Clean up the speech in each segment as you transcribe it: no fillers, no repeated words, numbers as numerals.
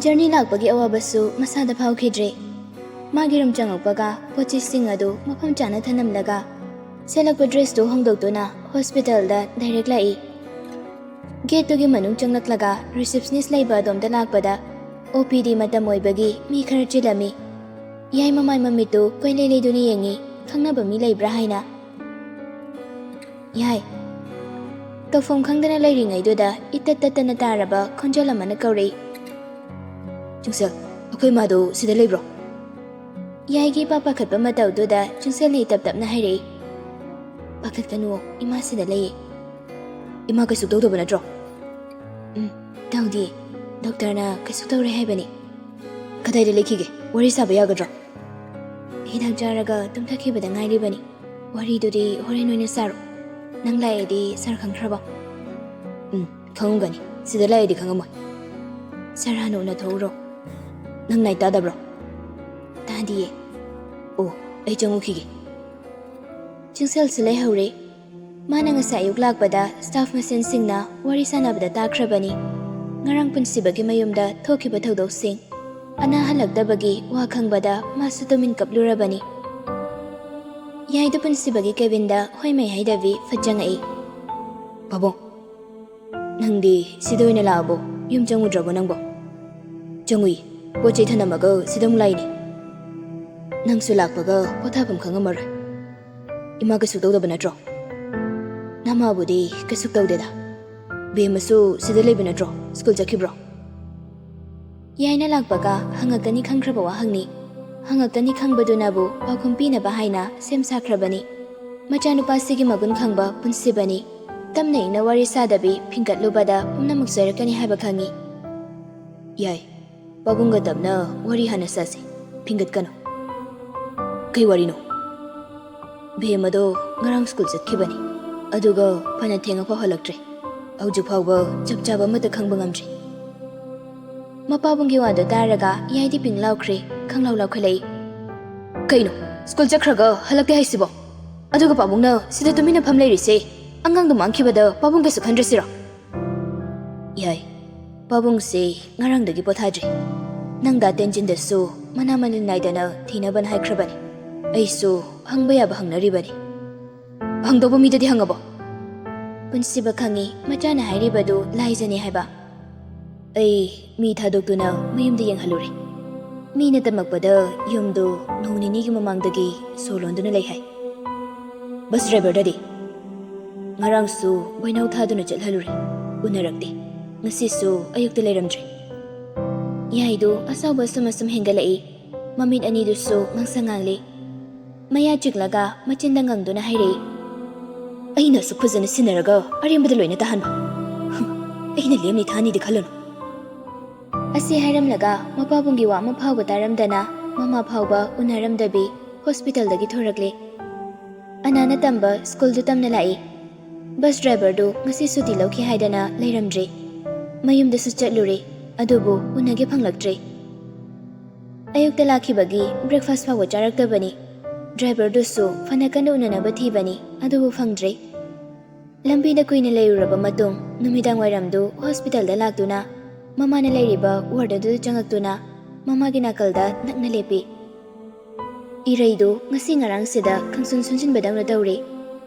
Journey ꯂꯥꯛꯄꯒꯤ ꯑꯋꯥꯕꯁꯨ ꯃꯁꯥꯗ ꯐꯥꯎꯈꯤꯗ꯭ꯔꯦ꯫ ꯃꯥꯒꯤ ꯔꯨꯝ ꯆꯪꯉꯛꯄꯒ ꯄꯣꯠꯆꯩꯁꯤꯡ ꯑꯗꯨ ꯃꯐꯝ ꯆꯥꯅ ꯊꯅꯝꯂꯒ ꯁꯦꯠꯂꯛꯄ ꯗ꯭ꯔꯦꯁꯇꯨ ꯍꯣꯡꯗꯣꯛꯇꯨꯅ ꯍꯣꯁꯄꯤꯇꯥꯜꯗ ꯗꯥꯏꯔꯦꯛ ꯂꯥꯛꯏ꯫ ꯒꯦꯠꯇꯨꯒꯤ ꯃꯅꯨꯡ ꯆꯪꯂꯛꯂꯒ ꯔꯤꯁꯦꯞꯁꯅꯤꯁ ꯂꯩꯕ ꯑꯗꯣꯝꯗ ꯂꯥꯛꯄꯗ OPD ꯃꯇꯝ ꯑꯣꯏꯕꯒꯤ ꯃꯤ ꯈꯔ ꯆꯤꯜꯂꯝꯃꯤ꯫ ꯌꯥꯏ ꯃꯃꯥꯏ ꯃꯃꯤꯠꯇꯨ ꯀꯣꯏꯂꯩ ꯂꯩꯗꯨꯅ ꯌꯦꯡꯉꯤ, ꯈꯪꯅꯕ ꯃꯤ ꯂꯩꯕ꯭ꯔꯥ ꯍꯥꯏꯅ꯫ ꯌꯥꯏ ꯇꯧꯐꯝ ꯈꯪꯗꯅ ꯂꯩꯔꯤꯉꯩꯗꯨꯗ ꯏꯇꯠ ꯇꯠꯇꯅ ꯇꯥꯔꯕ ꯈꯣꯟꯖꯦꯜ ꯑꯃꯅ ꯀꯧꯔꯛꯏ꯫ ꯆꯨꯡꯁꯦꯜ, ꯑꯩꯈꯣꯏ ꯃꯥꯗꯨ ꯁꯤꯗ ꯂꯩꯕ꯭ꯔꯣ? ꯌꯥꯏꯒꯤ ꯏꯄꯥ ꯄꯥꯈꯠꯄ ꯃꯇꯧꯗꯨꯗ ꯆꯨꯡꯁꯦꯜꯅ ꯇꯞ ꯇꯞꯅ ꯍꯥꯏꯔꯛꯏ꯫ ꯄꯥꯈꯠꯀꯅꯨ, ꯏꯃꯥ ꯁꯤꯗ ꯂꯩꯌꯦ꯫ ꯏꯃꯥ ꯀꯩꯁꯨ ꯇꯧꯗꯕ ꯅꯠꯇ꯭ꯔꯣ? ꯇꯧꯗꯦ, ꯗꯣꯛꯇꯔꯅ ꯀꯩꯁꯨ ꯇꯧꯔꯦ ꯍꯥꯏꯕꯅꯤ꯫ ꯀꯗꯥꯏꯗ ꯂꯩꯈꯤꯒꯦ? ꯋꯥꯔꯤ ꯁꯥꯕ ꯌꯥꯒꯗ꯭ꯔꯣ? ꯍꯤꯗꯥꯛ ꯆꯥꯔꯒ ꯇꯨꯝꯊꯈꯤꯕꯗ ꯉꯥꯏꯔꯤꯕꯅꯤ꯫ ꯋꯥꯔꯤꯗꯨꯗꯤ ꯍꯣꯔꯦꯟ ꯑꯣꯏꯅ ꯁꯥꯔꯣ꯫ ꯅꯪ ꯂꯥꯛꯑꯦꯗꯤ ꯁꯥꯔ ꯈꯪꯈ꯭ꯔꯕꯣ? ꯈꯪꯉꯝꯒꯅꯤ, ꯁꯤꯗ ꯂꯥꯛꯑꯦꯗꯤ ꯈꯪꯉꯝꯃꯣꯏ꯫ ꯁꯥꯔ ꯍꯥꯟꯅ ꯎꯅꯊꯣꯛꯎꯔꯣ꯫ ꯅꯪ ꯅꯥꯏꯠ ꯇꯥꯗꯕ꯭ꯔꯣ? ꯇꯥꯗꯤꯌꯦ꯫ ꯑꯣ, ꯑꯩ ꯆꯪꯉꯨꯈꯤꯒꯦ꯫ ꯆꯨꯡꯁꯦꯜꯁꯨ ꯂꯩꯍꯧꯔꯦ꯫ ꯃꯥꯅ ꯉꯁꯥꯏ ꯑꯌꯨꯛ ꯂꯥꯛꯄꯗ ꯁ꯭ꯇꯥꯐ ꯃꯁꯦꯟꯁꯤꯡꯅ ꯋꯥꯔꯤ ꯁꯥꯟꯅꯕꯗ ꯇꯥꯈ꯭ꯔꯕꯅꯤ꯫ ꯉꯔꯥꯡ ꯄꯨꯟꯁꯤꯕꯒꯤ ꯃꯌꯨꯝꯗ ꯊꯣꯛꯈꯤꯕ ꯊꯧꯗꯣꯛꯁꯤꯡ, ꯑꯅꯥ ꯍꯜꯂꯛꯇꯕꯒꯤ ꯋꯥ ꯈꯪꯕꯗ ꯃꯥꯁꯨ ꯇꯨꯃꯤꯟ ꯀꯞꯂꯨꯔꯕꯅꯤ꯫ ꯌꯥꯏꯗꯨ ꯄꯨꯟꯁꯤꯕꯒꯤ ꯀꯦꯕꯤꯟꯗ ꯍꯣꯏꯃꯩ ꯍꯥꯏꯗꯕꯤ ꯐꯠ ꯆꯪꯉꯛꯏ꯫ ꯄꯥꯕꯨꯡ, ꯅꯪꯗꯤ ꯁꯤꯗ ꯑꯣꯏꯅ ꯂꯥꯛꯑꯕꯣ? ꯌꯨꯝ ꯆꯪꯉꯨꯗ꯭ꯔꯕꯣ ꯅꯪꯕꯣ? ꯆꯪꯉꯨꯏ, ꯄꯣꯠ ꯆꯩ ꯊꯅꯝꯃꯒ ꯁꯤꯗ ꯑꯃꯨꯛ ꯂꯥꯛꯏꯅꯤ꯫ ꯅꯪꯁꯨ ꯂꯥꯛꯄꯒ ꯄꯣꯊꯥꯐꯝ ꯈꯪꯉꯝꯃꯔꯣꯏ꯫ ꯏꯃꯥ ꯀꯩꯁꯨ ꯇꯧꯗꯕ ꯅꯠꯇ꯭ꯔꯣ? ꯅꯃꯥꯕꯨꯗꯤ ꯀꯩꯁꯨ ꯇꯧꯗꯦꯗ꯫ ꯕꯦꯝꯃꯁꯨ ꯁꯤꯗ ꯂꯩꯕ ꯅꯠꯇ꯭ꯔꯣ? ꯁ꯭ꯀꯨꯜ ꯆꯠꯈꯤꯕ꯭ꯔꯣ? ꯌꯥꯏꯅ ꯂꯥꯛꯄꯒ ꯍꯪꯉꯛꯀꯅꯤ ꯈꯪꯈ꯭ꯔꯕ ꯋꯥꯍꯪꯅꯤ꯫ ꯍꯪꯉꯛꯀꯅꯤ ꯈꯪꯕꯗꯨꯅꯕꯨ ꯄꯥꯎꯈꯨꯝ ꯄꯤꯅꯕ ꯍꯥꯏꯅ ꯁꯦꯝ ꯁꯥꯈ꯭ꯔꯕꯅꯤ꯫ ꯃꯆꯥꯅꯨꯄꯥꯁꯤꯒꯤ ꯃꯒꯨꯟ ꯈꯪꯕ ꯄꯨꯟꯁꯤꯕꯅꯤ꯫ ꯇꯞꯅ ꯏꯪꯅ ꯋꯥꯔꯤ ꯁꯥꯗꯕꯤ ꯐꯤꯡꯀꯠꯂꯨꯕꯗ ꯄꯨꯝꯅꯃꯛ ꯁꯣꯏꯔꯛꯀꯅꯤ ꯍꯥꯏꯕ ꯈꯪꯉꯤ꯫ ꯌꯥꯏ, ꯄꯥꯕꯨꯡꯒ ꯇꯞꯅ ꯋꯥꯔꯤ ꯍꯥꯟꯅ ꯁꯥꯁꯤ, ꯐꯤꯡꯒꯠꯀꯅꯨ꯫ ꯀꯩ ꯋꯥꯔꯤꯅꯣ? ꯕꯦꯝꯃꯗꯣ ꯉꯔꯥꯡ ꯁ꯭ꯀꯨꯜ ꯆꯠꯈꯤꯕꯅꯤ, ꯑꯗꯨꯒ ꯐꯅ ꯊꯦꯡꯉꯐꯥꯎ ꯍꯜꯂꯛꯇ꯭ꯔꯦ꯫ ꯍꯧꯖꯤꯛ ꯐꯥꯎꯕ ꯆꯞ ꯆꯥꯕ ꯑꯃꯠꯇ ꯈꯪꯕ ꯉꯝꯗ꯭ꯔꯤ꯫ ꯃꯄꯥꯕꯨꯡꯒꯤ ꯋꯥꯗꯨ ꯇꯥꯔꯒ ꯌꯥꯏꯗꯤ ꯄꯤꯡ ꯂꯥꯎꯈ꯭ꯔꯦ, ꯈꯪꯂꯥꯎ ꯂꯥꯎꯈꯠꯂꯛꯏ꯫ ꯀꯩꯅꯣ, ꯁ꯭ꯀꯨꯜ ꯆꯠꯈ꯭ꯔꯒ ꯍꯜꯂꯛꯇꯦ ꯍꯥꯏꯁꯤꯕꯣ? ꯑꯗꯨꯒ ꯄꯥꯕꯨꯡꯅ ꯁꯤꯗ ꯇꯨꯃꯤꯟꯅ ꯐꯝ ꯂꯩꯔꯤꯁꯦ, ꯑꯉꯥꯡꯗꯣ ꯃꯥꯡꯈꯤꯕꯗ ꯄꯥꯕꯨꯡ ꯀꯩꯁꯨ ꯈꯟꯗ꯭ꯔꯁꯤꯔꯣ? ꯌꯥꯏ, ꯄꯥꯕꯨꯡꯁꯦ ꯉꯔꯥꯡꯗꯒꯤ ꯄꯣꯊꯥꯗ꯭ꯔꯤ꯫ ꯅꯪꯗ ꯇꯦꯟꯖꯤꯟꯗꯁꯨ ꯃꯅꯥ ꯃꯅꯤꯜ ꯅꯥꯏꯗꯅ ꯊꯤꯅꯕꯅ ꯍꯥꯏꯈ꯭ꯔꯕꯅꯤ꯫ ꯑꯩꯁꯨ ꯍꯪꯕ ꯌꯥꯕ ꯍꯪꯅꯔꯤꯕꯅꯤ꯫ ꯍꯪꯗꯧꯕ ꯃꯤꯗꯗꯤ ꯍꯪꯉꯕꯣ? ꯄꯨꯟꯁꯤꯕ ꯈꯪꯉꯤ ꯃꯆꯥꯅ ꯍꯥꯏꯔꯤꯕꯗꯨ ꯂꯥꯏꯖꯅꯤ ꯍꯥꯏꯕ꯫ ꯑꯩ ꯃꯤ ꯊꯥꯗꯣꯛꯇꯨꯅ ꯃꯌꯨꯝꯗ ꯌꯦꯡꯍꯜꯂꯨꯔꯦ꯫ ꯃꯤꯅ ꯇꯝꯃꯛꯄꯗ ꯌꯨꯝꯗꯨ ꯅꯣꯡ ꯅꯤꯅꯤꯒꯤ ꯃꯃꯥꯡꯗꯒꯤ ꯁꯣ ꯂꯣꯟꯗꯨꯅ ꯂꯩ ꯍꯥꯏ꯫ ꯕꯁ ꯗ꯭ꯔꯥꯏꯚꯔꯗꯗꯤ ꯉꯔꯥꯡꯁꯨ ꯕꯣꯏꯅꯥꯎ ꯊꯥꯗꯨꯅ ꯆꯠꯍꯜꯂꯨꯔꯦ, ꯎꯅꯔꯛꯇꯦ꯫ ꯉꯁꯤꯁꯨ ꯑꯌꯨꯛꯇ ꯂꯩꯔꯝꯗ꯭ꯔꯦ꯫ ꯌꯥꯏꯗꯨ ꯑꯁꯥꯎꯕ ꯑꯁꯨꯝ ꯍꯦꯟꯒꯠꯂꯛꯏ꯫ ꯃꯃꯤꯠ ꯑꯅꯤꯗꯨꯁꯨ ꯉꯥꯡꯁꯪ ꯉꯥꯡꯂꯤ꯫ ꯃꯌꯥ ꯆꯤꯛꯂꯒ ꯃꯆꯤꯟꯗ ꯉꯪꯗꯨꯅ ꯍꯥꯏꯔꯛꯏ꯫ ꯑꯩꯅ ꯑꯁꯨꯛ ꯐꯖꯅ ꯁꯤꯟꯅꯔꯒ ꯑꯔꯦꯝꯕꯗ ꯂꯣꯏꯅ ꯇꯥꯍꯟꯕ? ꯑꯩꯅ ꯂꯦꯝꯅꯤ ꯊꯥꯅꯤꯗꯤ ꯈꯜꯂꯨꯅꯨ꯫ ꯑꯁꯤ ꯍꯥꯏꯔꯝꯂꯒ ꯃꯄꯥꯕꯨꯡꯒꯤ ꯋꯥ ꯑꯃ ꯐꯥꯎꯕ ꯇꯥꯔꯝꯗꯅ ꯃꯃꯥ ꯐꯥꯎꯕ ꯎꯅꯔꯝꯗꯕꯤ ꯍꯣꯁꯄꯤꯇꯥꯜꯗꯒꯤ ꯊꯣꯔꯛꯂꯦ꯫ ꯑꯅꯥꯅ ꯇꯝꯕ ꯁ꯭ꯀꯨꯜꯗꯨ ꯇꯝꯅ ꯂꯥꯛꯏ꯫ ꯕꯁ ꯗ꯭ꯔꯥꯏꯚꯔꯗꯨ ꯉꯁꯤ ꯁꯨꯇꯤ ꯂꯧꯈꯤ ꯍꯥꯏꯗꯅ ꯂꯩꯔꯝꯗ꯭ꯔꯦ꯫ ꯃꯌꯨꯝꯗꯁꯨ ꯆꯠꯂꯨꯔꯦ, ꯑꯗꯨꯕꯨ ꯎꯅꯒꯦ ꯐꯪꯂꯛꯇ꯭ꯔꯦ꯫ ꯑꯌꯨꯛꯇ ꯂꯥꯛꯈꯤꯕꯒꯤ ꯕ꯭ꯔꯦꯛꯐꯥꯁ ꯐꯥꯎꯕ ꯆꯥꯔꯛꯇꯕꯅꯤ꯫ ꯗ꯭ꯔꯥꯏꯚꯔꯗꯨꯁꯨ ꯐꯅ ꯀꯟꯅ ꯎꯅꯅꯕ ꯊꯤꯕꯅꯤ, ꯑꯗꯨꯕꯨ ꯐꯪꯗ꯭ꯔꯦ꯫ ꯂꯝꯕꯤꯗ ꯀꯨꯏꯅ ꯂꯩꯔꯨꯔꯕ ꯃꯇꯨꯡ ꯅꯨꯃꯤꯗꯥꯡ ꯋꯥꯏꯔꯝꯗꯨ ꯍꯣꯁꯄꯤꯇꯥꯜꯗ ꯂꯥꯛꯇꯨꯅ ꯃꯃꯥꯅ ꯂꯩꯔꯤꯕ ꯋꯥꯔꯗ ꯑꯗꯨꯗ ꯆꯪꯉꯛꯇꯨꯅ ꯃꯃꯥꯒꯤ ꯅꯥꯀꯜꯗ ꯅꯛꯅ ꯂꯦꯞꯄꯤ꯫ ꯏꯔꯩꯗꯨ ꯉꯁꯤ ꯉꯔꯥꯡꯁꯤꯗ ꯈꯪꯁꯨꯟ ꯁꯨꯟꯖꯤꯟꯕꯗꯧꯅ ꯇꯧꯔꯦ꯫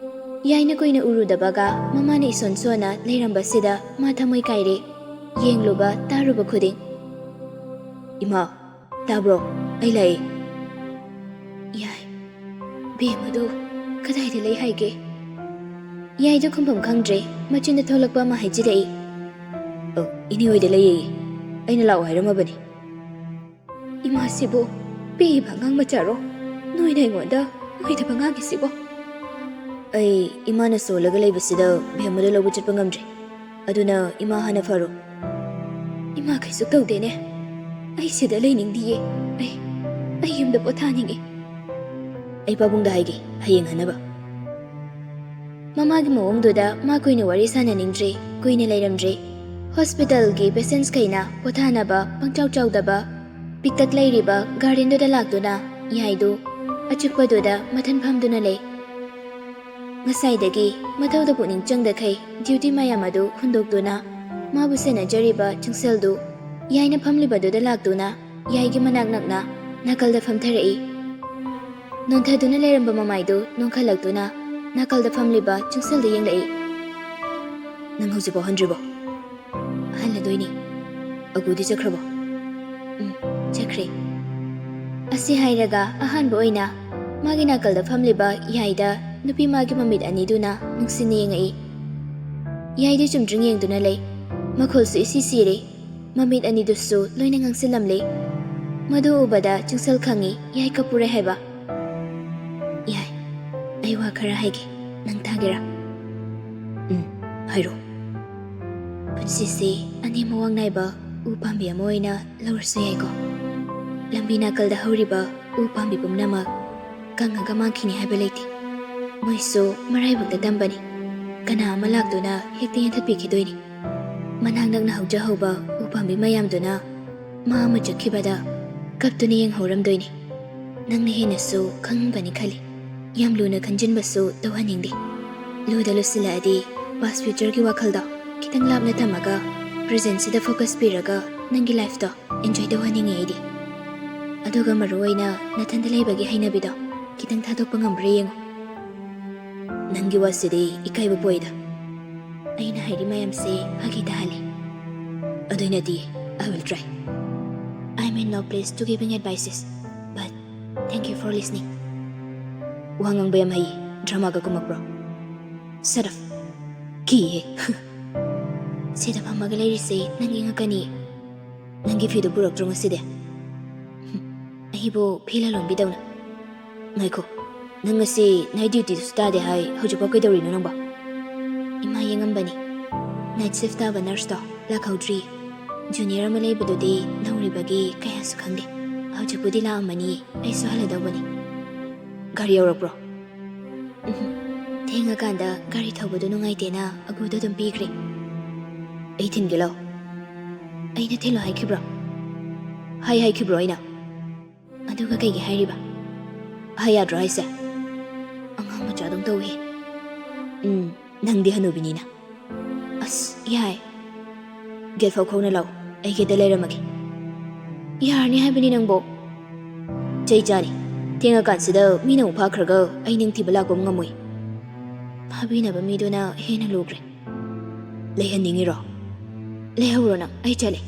ꯌꯥꯏꯅ ꯀꯨꯏꯅ ꯎꯔꯨꯗꯕꯒ ꯃꯃꯥꯅ ꯏꯁꯣꯟ ꯁꯣꯟꯅ ꯂꯩꯔꯝꯕꯁꯤꯗ ꯃꯥ ꯊꯃꯣꯏ ꯀꯥꯏꯔꯦ, ꯌꯦꯡꯂꯨꯕ ꯇꯥꯔꯨꯕ ꯈꯨꯗꯤꯡ꯫ ꯏꯃꯥ, ꯇꯥꯕ꯭ꯔꯣ? ꯑꯩ ꯂꯥꯛꯑꯦ꯫ ꯌꯥꯏ, ꯕꯦꯝꯃꯗꯨ ꯀꯗꯥꯏꯗ ꯂꯩ ꯍꯥꯏꯒꯦ? ꯌꯥꯏꯗꯨ ꯈꯨꯝꯐꯝ ꯈꯪꯗ꯭ꯔꯦ, ꯃꯆꯤꯟꯗ ꯊꯣꯛꯂꯛꯄ ꯑꯃ ꯍꯥꯏꯖꯤꯔꯛꯏ꯫ ꯏꯅꯦ ꯍꯣꯏꯗ ꯂꯩꯌꯦ, ꯑꯩꯅ ꯂꯥꯛꯑꯣ ꯍꯥꯏꯔꯝꯃꯕꯅꯤ꯫ ꯏꯃꯥꯁꯤꯕꯨ ꯄꯤꯛꯏꯕ ꯑꯉꯥꯡ ꯃꯆꯥꯔꯣ? ꯅꯣꯏꯅ ꯑꯩꯉꯣꯟꯗ ꯑꯣꯏꯗꯕ ꯉꯥꯡꯉꯤꯁꯤꯕꯣ? ꯑꯩ ꯏꯃꯥꯅ ꯁꯣꯜꯂꯒ ꯂꯩꯕꯁꯤꯗ ꯕꯦꯝꯃꯗꯣ ꯂꯧꯕ ꯆꯠꯄ ꯉꯝꯗ꯭ꯔꯦ, ꯑꯗꯨꯅ ꯏꯃꯥ ꯍꯥꯟꯅ ꯐꯔꯣ꯫ ꯏꯃꯥ ꯀꯩꯁꯨ ꯇꯧꯗꯦꯅꯦ꯫ ꯑꯩ ꯁꯤꯗ ꯂꯩꯅꯤꯡꯗꯤꯌꯦ꯫ ꯑꯩ ꯌꯨꯝꯗ ꯄꯣꯊꯥꯅꯤꯡꯉꯤ꯫ ꯑꯩ ꯄꯥꯕꯨꯡꯗ ꯍꯥꯏꯒꯦ, ꯍꯌꯦꯡ ꯍꯟꯅꯕ꯫ ꯃꯃꯥꯒꯤ ꯃꯑꯣꯡꯗꯨꯗ ꯃꯥ ꯀꯨꯏꯅ ꯋꯥꯔꯤ ꯁꯥꯟꯅꯅꯤꯡꯗ꯭ꯔꯦ, ꯀꯨꯏꯅ ꯂꯩꯔꯝꯗ꯭ꯔꯦ꯫ ꯍꯣꯁꯄꯤꯇꯥꯜꯒꯤ ꯄꯦꯁꯦꯟꯁꯈꯩꯅ ꯄꯣꯊꯥꯅꯕ ꯄꯪꯆꯥꯎ ꯆꯥꯎꯗꯕ ꯄꯤꯛꯇꯛ ꯂꯩꯔꯤꯕ ꯒꯥꯔꯗꯦꯟꯗꯨꯗ ꯂꯥꯛꯇꯨꯅ ꯌꯥꯏꯗꯨ ꯑꯆꯤꯛꯄꯗꯨꯗ ꯃꯊꯟ ꯐꯝꯗꯨꯅ ꯂꯩ꯫ ꯉꯁꯥꯏꯗꯒꯤ ꯃꯊꯧꯗ ꯄꯨꯛꯅꯤꯡ ꯆꯪꯗꯈꯩ ꯗ꯭ꯌꯨꯇꯤ ꯃꯌꯥꯝ ꯑꯗꯨ ꯍꯨꯟꯗꯣꯛꯇꯨꯅ ꯃꯥꯕꯨ ꯁꯦꯟꯅꯖꯔꯤꯕ ꯆꯨꯡꯁꯦꯜꯗꯨ ꯌꯥꯏꯅ ꯐꯝꯂꯤꯕꯗꯨꯗ ꯂꯥꯛꯇꯨꯅ ꯌꯥꯏꯒꯤ ꯃꯅꯥꯛ ꯅꯛꯅ ꯅꯥꯀꯜꯗ ꯐꯝꯊꯔꯛꯏ꯫ ꯅꯣꯟꯊꯗꯨꯅ ꯂꯩꯔꯝꯕ ꯃꯃꯥꯏꯗꯨ ꯅꯣꯟꯈꯠꯂꯛꯇꯨꯅ ꯅꯥꯀꯜꯗ ꯐꯝꯂꯤꯕ ꯆꯨꯡꯁꯜꯗ ꯌꯦꯡꯂꯛꯏ꯫ ꯅꯪ ꯍꯧꯖꯤꯛꯐꯥꯎ ꯍꯟꯗ꯭ꯔꯤꯕꯣ? ꯍꯜꯂꯗꯣꯏꯅꯤ꯫ ꯑꯒꯨꯗꯤ ꯆꯠꯈ꯭ꯔꯕꯣ? ꯆꯠꯈ꯭ꯔꯦ꯫ ꯑꯁꯤ ꯍꯥꯏꯔꯒ ꯑꯍꯥꯟꯕ ꯑꯣꯏꯅ ꯃꯥꯒꯤ ꯅꯥꯀꯜꯗ ꯐꯝꯂꯤꯕ ꯌꯥꯏꯗ ꯅꯨꯄꯤ ꯃꯥꯒꯤ ꯃꯃꯤꯠ ꯑꯅꯤꯗꯨꯅ ꯅꯨꯡꯁꯤꯅ ꯌꯦꯡꯉꯛꯏ꯫ ꯌꯥꯏꯗꯤ ꯆꯨꯝꯗ꯭ꯔꯤꯡ ꯌꯦꯡꯗꯨꯅ ꯂꯩ꯫ ꯃꯈꯣꯜꯁꯨ ꯏꯁꯤ ꯁꯤꯔꯤ꯫ ꯃꯃꯤꯠ ꯑꯅꯤꯗꯨꯁꯨ ꯂꯣꯏꯅ ꯉꯥꯡꯁꯤꯜꯂꯝꯂꯤ꯫ ꯃꯗꯨ ꯎꯕꯗ ꯆꯨꯡꯁꯜ ꯈꯪꯉꯤ ꯌꯥꯏ ꯀꯞꯄꯨꯔꯦ ꯍꯥꯏꯕ꯫ ꯌꯥꯏ, ꯑꯩ ꯋꯥ ꯈꯔ ꯍꯥꯏꯒꯦ, ꯅꯪ ꯇꯥꯒꯦꯔꯥ? ꯍꯥꯏꯔꯣ꯫ ꯄꯨꯟꯁꯤꯁꯦ ꯑꯅꯦꯝ ꯑꯋꯥꯡ ꯅꯥꯏꯕ ꯎ ꯄꯥꯝꯕꯤ ꯑꯃ ꯑꯣꯏꯅ ꯂꯧꯔꯁꯨ ꯌꯥꯏꯀꯣ? ꯂꯝꯕꯤ ꯅꯥꯀꯜꯗ ꯍꯧꯔꯤꯕ ꯎ ꯄꯥꯝꯕꯤ ꯄꯨꯝꯅꯃꯛ ꯀꯪꯉꯒ ꯃꯥꯡꯈꯤꯅꯤ ꯍꯥꯏꯕ ꯂꯩꯇꯦ꯫ ꯃꯣꯏꯁꯨ ꯃꯔꯥꯏꯕꯛꯇ ꯇꯝꯕꯅꯤ꯫ ꯀꯅꯥ ꯑꯃ ꯂꯥꯛꯇꯨꯅ ꯍꯦꯛꯇ ꯌꯥꯟꯊꯠꯄꯤꯈꯤꯗꯣꯏꯅꯤ꯫ ꯃꯅꯥꯛ ꯅꯛꯅ ꯍꯧꯖꯍꯧꯕ ꯎ ꯄꯥꯝꯕꯤ ꯃꯌꯥꯝꯗꯨꯅ ꯃꯥ ꯑꯃ ꯆꯠꯈꯤꯕꯗ ꯀꯞꯇꯨꯅ ꯌꯦꯡꯍꯧꯔꯝꯗꯣꯏꯅꯤ꯫ ꯅꯪꯅ ꯍꯦꯟꯅꯁꯨ ꯈꯪꯉꯝꯒꯅꯤ ꯈꯜꯂꯤ꯫ ꯌꯥꯝ ꯂꯨꯅ ꯈꯟꯖꯤꯟꯕꯁꯨ ꯇꯧꯍꯟꯅꯤꯡꯗꯦ꯫ ꯂꯨꯗ ꯂꯨꯁꯤꯜꯂꯛꯑꯗꯤ ꯄꯥꯁ ꯐ꯭ꯌꯨꯆꯔꯒꯤ ꯋꯥꯈꯜꯗꯣ ꯈꯤꯇꯪ ꯂꯥꯞꯅ ꯊꯝꯃꯒ ꯄ꯭ꯔꯦꯖꯦꯟꯁꯤꯗ ꯐꯣꯀꯁ ꯄꯤꯔꯒ ꯅꯪꯒꯤ ꯂꯥꯏꯐꯇꯣ ꯑꯦꯟꯖꯣꯏ ꯇꯧꯍꯟꯅꯤꯡꯉꯦ ꯑꯩꯗꯤ꯫ ꯑꯗꯨꯒ ꯃꯔꯨꯑꯣꯏꯅ ꯅꯊꯟꯗ ꯂꯩꯕꯒꯤ ꯍꯩꯅꯕꯤꯗꯣ ꯈꯤꯇꯪ ꯊꯥꯗꯣꯛꯄ ꯉꯝꯕ꯭ꯔꯥ ꯌꯦꯡꯉꯣ꯫ ꯅꯪꯒꯤ ꯋꯥꯁꯤꯗꯤ ꯏꯀꯥꯏꯕ ꯄꯣꯛꯏꯗ꯫ ꯑꯩꯅ ꯍꯥꯏꯔꯤ ꯃꯌꯥꯝꯁꯦ ꯐꯥꯒꯤ ꯇꯥꯍꯜꯂꯤ꯫ ꯑꯗꯨꯏ ꯅꯠꯇꯤꯌꯦ, I will try. I'm in no place to giving advices, but thank you for listening. ꯋꯥ ꯉꯥꯡꯕ ꯌꯥꯝ ꯍꯩꯌꯦ, ꯗ꯭ꯔꯃꯥꯒ ꯀꯨꯝꯃꯛꯄ꯭ꯔꯣ? Shut up. ꯀꯤꯌꯦ꯫ ꯁꯤꯗ ꯐꯝꯃꯒ ꯂꯩꯔꯤꯁꯦ ꯅꯪ ꯌꯦꯡꯉꯛꯀꯅꯤ꯫ ꯅꯪꯒꯤ ꯐꯤꯗꯨ ꯄꯨꯔꯛꯇ꯭ꯔꯣ ꯉꯁꯤꯗꯤ? ꯑꯩꯕꯨ ꯐꯤ ꯂꯂꯣꯟꯕꯤꯗꯧꯅ꯫ ꯉꯥꯏꯈꯣ, ꯅꯪ ꯉꯁꯤ ꯅꯥꯏꯠ ꯗ꯭ꯌꯨꯇꯤꯗꯨꯁꯨ ꯇꯥꯗꯦ ꯍꯥꯏ, ꯍꯧꯖꯤꯛꯐꯥꯎ ꯀꯩꯗꯧꯔꯤꯅꯣ ꯅꯪꯕꯣ? ꯏꯃꯥ ꯌꯦꯡꯉꯝꯕꯅꯤ꯫ ꯅꯥꯏꯠ ꯁꯤꯐ ꯇꯥꯕ ꯅꯔꯁꯇꯣ ꯂꯥꯛꯍꯧꯗ꯭ꯔꯤꯌꯦ꯫ ꯖꯨꯅꯤꯌꯔ ꯑꯃ ꯂꯩꯕꯗꯨꯗꯤ ꯅꯧꯔꯤꯕꯒꯤ ꯀꯌꯥꯁꯨ ꯈꯪꯗꯦ꯫ ꯍꯧꯖꯤꯛꯄꯨꯗꯤ ꯂꯥꯛꯑꯝꯃꯅꯤ, ꯑꯩꯁꯨ ꯍꯜꯂꯗꯧꯕꯅꯤ꯫ ꯒꯥꯔꯤ ꯌꯧꯔꯛꯄ꯭ꯔꯣ? ꯊꯦꯡꯉꯀꯥꯟꯗ ꯒꯥꯔꯤ ꯊꯧꯕꯗꯨ ꯅꯨꯡꯉꯥꯏꯇꯦꯅ ꯑꯒꯨꯗ ꯑꯗꯨꯝ ꯄꯤꯈ꯭ꯔꯦ꯫ ꯑꯩ ꯊꯤꯟꯒꯦ ꯂꯥꯎ꯫ ꯑꯩꯅ ꯊꯤꯜꯂꯣ ꯍꯥꯏꯈꯤꯕ꯭ꯔꯣ? ꯍꯥꯏꯈꯤꯕ꯭ꯔꯣ ꯑꯩꯅ? ꯑꯗꯨꯒ ꯀꯩꯒꯤ ꯍꯥꯏꯔꯤꯕ? ꯍꯥꯏ ꯌꯥꯗ꯭ꯔꯣ ꯍꯥꯏꯁꯦ? ꯑꯉꯥꯡ ꯃꯆꯥꯗꯧ ꯇꯧꯏ꯫ ꯅꯪꯗꯤ ꯍꯅꯨꯕꯤꯅꯤꯅ꯫ ꯑꯁ ꯌꯥꯏ꯫ ꯒꯦꯠ ꯐꯥꯎ ꯈꯣꯡꯅ ꯂꯥꯛꯑꯣ, ꯑꯩ ꯒꯦꯠꯇ ꯂꯩꯔꯝꯃꯒꯦ꯫ ꯌꯥꯔꯅꯤ ꯍꯥꯏꯕꯅꯤ ꯅꯪꯕꯣ꯫ ꯆꯩ ꯆꯥꯅꯤ꯫ ꯊꯦꯡꯉꯀꯥꯟꯁꯤꯗ ꯃꯤꯅ ꯑꯃꯨꯛ ꯐꯥꯈ꯭ꯔꯒ ꯑꯩ ꯅꯤꯡꯊꯤꯕ ꯂꯥꯛꯄ ꯉꯝꯃꯣꯏ꯫ ꯐꯥꯕꯤꯅꯕ ꯃꯤꯗꯨꯅ ꯍꯦꯟꯅ ꯂꯨꯈ꯭ꯔꯦ꯫ ꯂꯩꯍꯟꯅꯤꯡꯉꯤꯔꯣ? ꯂꯩꯍꯧꯔꯣ ꯅꯪ, ꯑꯩ ꯆꯠꯂꯦ꯫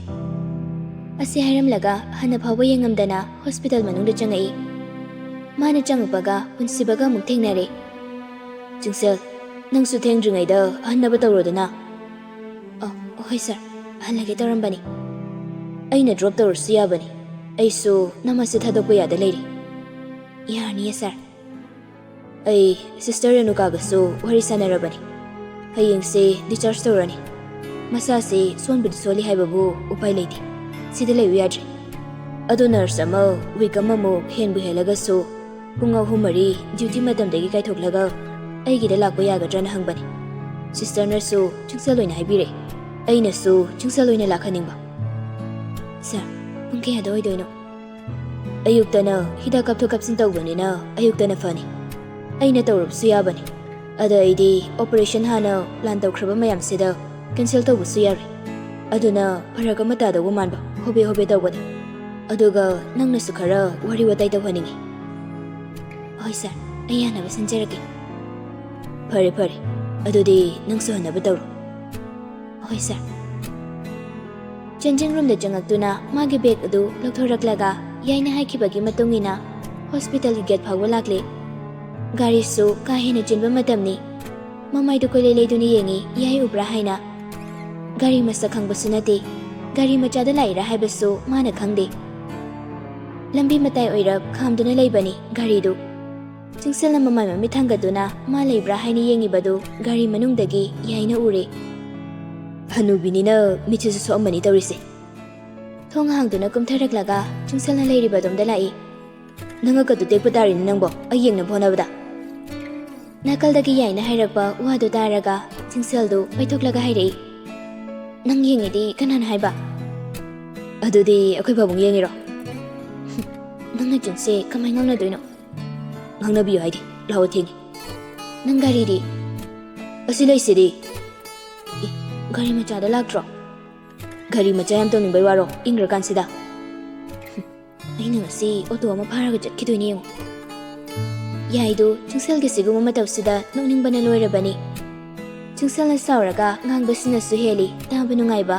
ꯑꯁꯤ ꯍꯥꯏꯔꯝꯂꯒ ꯍꯟꯅ ꯐꯥꯎꯕ ꯌꯦꯡꯉꯝꯗꯅ ꯍꯣꯁꯄꯤꯇꯥꯜ ꯃꯅꯨꯡꯗ ꯆꯪꯉꯛꯏ꯫ ꯃꯥꯅ ꯆꯪꯉꯛꯄꯒ ꯄꯨꯟꯁꯤꯕꯒ ꯑꯃꯨꯛ ꯊꯦꯡꯅꯔꯦ꯫ ꯆꯨꯡꯁꯦꯜ, ꯅꯪꯁꯨ ꯊꯦꯡꯗ꯭ꯔꯤꯉꯩꯗ ꯍꯟꯅꯕ ꯇꯧꯔꯣꯗꯅ꯫ ꯍꯣꯏ ꯁꯥꯔ, ꯍꯜꯂꯒꯦ ꯇꯧꯔꯝꯕꯅꯤ꯫ ꯑꯩꯅ ꯗ꯭ꯔꯣꯞ ꯇꯧꯔꯁꯨ ꯌꯥꯕꯅꯤ꯫ ꯑꯩꯁꯨ ꯅꯃꯁꯦ ꯊꯥꯗꯣꯛꯄ ꯌꯥꯗ ꯂꯩꯔꯤ꯫ ꯌꯥꯔꯅꯤꯌꯦ ꯁꯥꯔ꯫ ꯑꯩ ꯁꯤꯁꯇꯔ ꯔꯦꯅꯨꯀꯥꯒꯁꯨ ꯋꯥꯔꯤ ꯁꯥꯟꯅꯔꯕꯅꯤ꯫ ꯍꯌꯦꯡꯁꯦ ꯗꯤꯆꯥꯔꯖ ꯇꯧꯔꯅꯤ꯫ ꯃꯁꯥꯁꯦ ꯁꯣꯟꯕꯨꯗꯤ ꯁꯣꯜꯂꯤ ꯍꯥꯏꯕꯕꯨ ꯎꯄꯥꯏ ꯂꯩꯇꯦ꯫ ꯁꯤꯗ ꯂꯩꯕ ꯌꯥꯗ꯭ꯔꯦ꯫ ꯑꯗꯣ ꯅꯔꯁ ꯑꯃ ꯋꯤꯛ ꯑꯃꯃꯨꯛ ꯍꯦꯟꯕꯨ ꯍꯦꯜꯂꯒꯁꯨ ꯄꯨꯡ 3-4 ꯗ꯭ꯌꯨꯇꯤ ꯃꯇꯝꯗꯒꯤ ꯀꯥꯏꯊꯣꯛꯂꯒ ꯑꯩꯒꯤꯗ ꯂꯥꯛꯄ ꯌꯥꯒꯗ꯭ꯔꯅ ꯍꯪꯕꯅꯤ꯫ ꯁꯤꯁꯇꯔꯅꯁꯨ ꯆꯨꯡꯁꯜ ꯑꯣꯏꯅ ꯍꯥꯏꯕꯤꯔꯦ꯫ ꯑꯩꯅꯁꯨ ꯆꯨꯡꯁꯜ ꯑꯣꯏꯅ ꯂꯥꯛꯍꯟꯅꯤꯡꯕ꯫ ꯁꯥꯔ, ꯄꯨꯡ ꯀꯌꯥꯗ ꯑꯣꯏꯗꯣꯏꯅꯣ? ꯑꯌꯨꯛꯇꯅ ꯍꯤꯗꯥꯛ ꯀꯥꯞꯊꯣꯛ ꯀꯥꯞꯁꯤꯟ ꯇꯧꯕꯅꯤꯅ ꯑꯌꯨꯛꯇꯅ ꯐꯅꯤ꯫ ꯑꯩꯅ ꯇꯧꯔꯕꯁꯨ ꯌꯥꯕꯅꯤ꯫ ꯑꯗ ꯑꯩꯗꯤ ꯑꯣꯄꯔꯦꯁꯟ ꯍꯥꯟꯅ ꯄ꯭ꯂꯥꯟ ꯇꯧꯈ꯭ꯔꯕ ꯃꯌꯥꯝꯁꯤꯗ ꯀꯦꯟꯁꯦꯜ ꯇꯧꯕꯁꯨ ꯌꯥꯔꯣꯏ꯫ ꯑꯗꯨꯅ ꯐꯔꯛ ꯑꯃ ꯇꯥꯗꯧꯕ ꯃꯥꯟꯕ ꯍꯣꯕꯦ ꯍꯣꯕꯦ ꯇꯧꯕꯗ꯫ ꯑꯗꯨꯒ ꯅꯪꯅꯁꯨ ꯈꯔ ꯋꯥꯔꯤ ꯋꯥꯇꯥꯏ ꯇꯧꯍꯟꯅꯤꯡꯉꯤ꯫ ꯍꯣꯏ ꯁꯥꯔ, ꯑꯩ ꯌꯥꯅꯕ ꯁꯤꯟꯖꯔꯒꯦ꯫ ꯐꯔꯦ, ꯑꯗꯨꯗꯤ ꯅꯪꯁꯨ ꯍꯟꯅꯕ ꯇꯧꯔꯣ꯫ ꯍꯣꯏ ꯁꯥꯔ꯫ ꯆꯦꯟꯖꯤꯡ ꯔꯨꯝꯗ ꯆꯪꯉꯛꯇꯨꯅ ꯃꯥꯒꯤ ꯕꯦꯒ ꯑꯗꯨ ꯂꯧꯊꯣꯔꯛꯂꯒ ꯌꯥꯏꯅ ꯍꯥꯏꯈꯤꯕꯒꯤ ꯃꯇꯨꯡꯏꯟꯅ ꯍꯣꯁꯄꯤꯇꯥꯜꯒꯤ ꯒꯦꯠ ꯐꯥꯎꯕ ꯂꯥꯛꯂꯦ꯫ ꯒꯥꯔꯤꯁꯨ ꯀꯥ ꯍꯦꯟꯅ ꯆꯤꯟꯕ ꯃꯇꯝꯅꯤ꯫ ꯃꯃꯥꯏꯗꯨ ꯀꯣꯏꯂꯩ ꯂꯩꯗꯨꯅ ꯌꯦꯡꯉꯤ ꯌꯥꯏ ꯎꯕ꯭ꯔꯥ ꯍꯥꯏꯅ꯫ ꯒꯥꯔꯤ ꯃꯁꯛ ꯈꯪꯕꯁꯨ ꯅꯠꯇꯦ꯫ ꯒꯥꯔꯤ ꯃꯆꯥꯗ ꯂꯥꯛꯏꯔꯥ ꯍꯥꯏꯕꯁꯨ ꯃꯥꯅ ꯈꯪꯗꯦ꯫ ꯂꯝꯕꯤ ꯃꯇꯥꯏ ꯑꯣꯏꯔꯞ ꯈꯥꯝꯗꯨꯅ ꯂꯩꯕꯅꯤ ꯒꯥꯔꯤꯗꯨ꯫ ꯆꯤꯡꯁꯜꯅ ꯃꯃꯥꯏ ꯃꯃꯤꯠ ꯊꯥꯡꯒꯠꯇꯨꯅ ꯃꯥ ꯂꯩꯕ꯭ꯔꯥ ꯍꯥꯏꯅ ꯌꯦꯡꯉꯤꯕꯗꯨ ꯒꯥꯔꯤ ꯃꯅꯨꯡꯗꯒꯤ ꯌꯥꯏꯅ ꯎꯔꯦ꯫ ꯍꯅꯨꯕꯤꯅꯤꯅ ꯃꯤꯠꯁꯤꯁꯨ ꯁꯣꯛꯑꯝꯃꯅꯤ ꯇꯧꯔꯤꯁꯦ꯫ ꯊꯣꯡ ꯍꯥꯡꯗꯨꯅ ꯀꯨꯝꯊꯔꯛꯂꯒ ꯆꯤꯡꯁꯜꯅ ꯂꯩꯔꯤꯕꯗꯣꯝꯗ ꯂꯥꯛꯏ꯫ ꯅꯉꯛꯀꯗꯨ ꯇꯦꯛꯄ ꯇꯥꯔꯤꯅꯤ ꯅꯪꯕꯣ, ꯑꯩ ꯌꯦꯡꯅꯕ ꯍꯣꯠꯅꯕꯗ꯫ ꯅꯥꯀꯜꯗꯒꯤ ꯌꯥꯏꯅ ꯍꯥꯏꯔꯛꯄ ꯋꯥꯗꯨ ꯇꯥꯔꯒ ꯆꯤꯡꯁꯜꯗꯨ ꯄꯩꯊꯣꯛꯂꯒ ꯍꯥꯏꯔꯛꯏ꯫ ꯅꯪ ꯌꯦꯡꯉꯤꯗꯤ ꯀꯅꯥꯅ ꯍꯥꯏꯕ? ꯑꯗꯨꯗꯤ ꯑꯩꯈꯣꯏ ꯄꯥꯕꯨꯡ ꯌꯦꯡꯉꯤꯔꯣ? ꯅꯪꯅ ꯆꯨꯟꯁꯦ ꯀꯃꯥꯏ ꯉꯥꯡꯅꯗꯣꯏꯅꯣ? ꯉꯥꯡꯅꯕꯤꯌꯨ ꯍꯥꯏꯗꯤ, ꯂꯥꯛꯑꯣ ꯊꯦꯡꯉꯤ꯫ ꯅꯪ ꯒꯥꯔꯤꯗꯤ? ꯑꯁꯤ ꯂꯩꯁꯤꯗꯤ꯫ ꯒꯥꯔꯤ ꯃꯆꯥꯗ ꯂꯥꯛꯇ꯭ꯔꯣ? ꯒꯥꯔꯤ ꯃꯆꯥ ꯌꯥꯝ ꯇꯧꯅꯤꯡꯕꯩ ꯋꯥꯔꯣ ꯏꯪꯈ꯭ꯔꯀꯥꯟꯁꯤꯗ ꯑꯩꯅ ꯉꯁꯤ ꯑꯣꯇꯣ ꯑꯃ ꯐꯥꯔꯒ ꯆꯠꯈꯤꯗꯣꯏꯅꯦ ꯌꯦꯡꯉꯣ ꯌꯥꯏꯗꯨ ꯆꯨꯡꯁꯦꯜꯒꯤ ꯁꯤꯒꯨꯝꯕ ꯃꯇꯧꯁꯤꯗ ꯅꯣꯛꯅꯤꯡꯕꯅ ꯂꯣꯏꯔꯕꯅꯤ ꯆꯨꯡꯁꯦꯜꯅ ꯁꯥꯎꯔꯒ ꯉꯥꯡꯕꯁꯤꯅꯁꯨ ꯍꯦꯜꯂꯤ ꯇꯥꯕ ꯅꯨꯡꯉꯥꯏꯕ